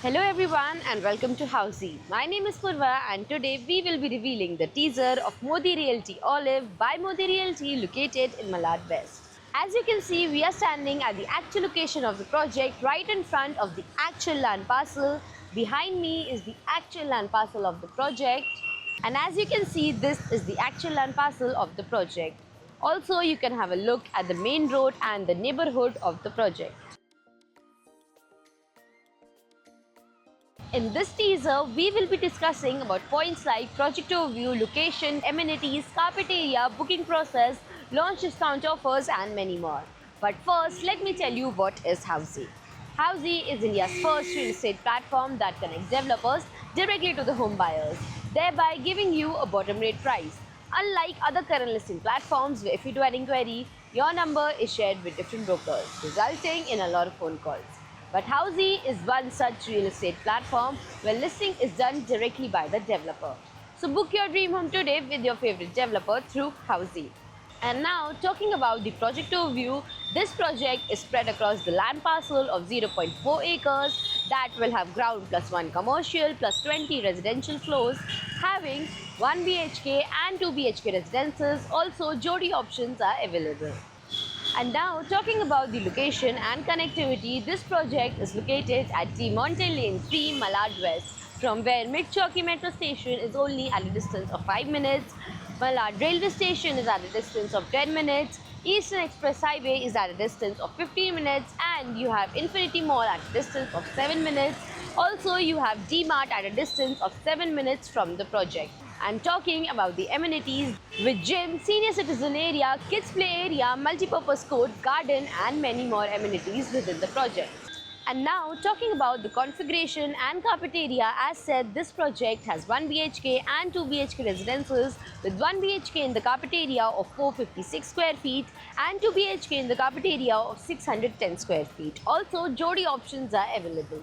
Hello everyone and welcome to Housey. My name is Purva and today we will be revealing the teaser of Modi Realty Olive by Modi Realty located in Malad West. As you can see, we are standing at the actual location of the project right in front of the actual land parcel. Behind me is the actual land parcel of the project, and as you can see, this is the actual land parcel of the project. Also, you can have a look at the main road and the neighborhood of the project. In this teaser, we will be discussing about points like project overview, location, amenities, carpet area, booking process, launch discount offers and many more. But first, let me tell you what is Housey. Housey is India's first real estate platform that connects developers directly to the home buyers, thereby giving you a bottom rate price. Unlike other current listing platforms where if you do an inquiry, your number is shared with different brokers, resulting in a lot of phone calls. But Housey is one such real estate platform where listing is done directly by the developer. So book your dream home today with your favorite developer through Housey. And now talking about the project overview, this project is spread across the land parcel of 0.4 acres that will have ground plus 1 commercial plus 20 residential floors, having 1 BHK and 2 BHK residences. Also, Jodi options are available. And now talking about the location and connectivity, this project is located at T Monte Lane 3, Malad West, from where Mid-Chowki Metro Station is only at a distance of 5 minutes, Malad Railway Station is at a distance of 10 minutes, Eastern Express Highway is at a distance of 15 minutes, and you have Infinity Mall at a distance of 7 minutes. Also, you have D-Mart at a distance of 7 minutes from the project. And talking about the amenities with gym, senior citizen area, kids play area, multi-purpose court, garden and many more amenities within the project. And now talking about the configuration and carpet area, as said, this project has 1 BHK and 2 BHK residences with 1 BHK in the carpet area of 456 square feet and 2 BHK in the carpet area of 610 square feet. Also, Jodi options are available.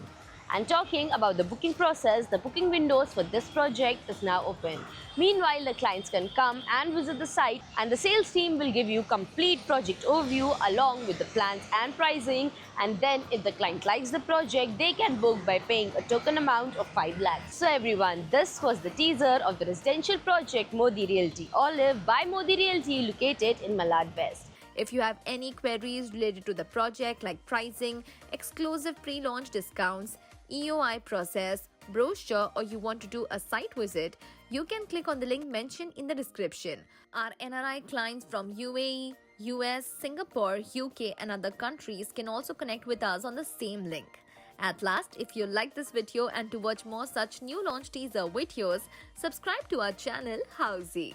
And talking about the booking process, the booking windows for this project is now open. Meanwhile, the clients can come and visit the site and the sales team will give you complete project overview along with the plans and pricing, and then if the client likes the project, they can book by paying a token amount of 5 lakhs. So everyone, this was the teaser of the residential project Modi Realty Olive by Modi Realty located in Malad West. If you have any queries related to the project like pricing, exclusive pre-launch discounts, EOI process, brochure, or you want to do a site visit, you can click on the link mentioned in the description. Our NRI clients from UAE, US, Singapore, UK and other countries can also connect with us on the same link. At last, if you like this video and to watch more such new launch teaser videos, subscribe to our channel Housey.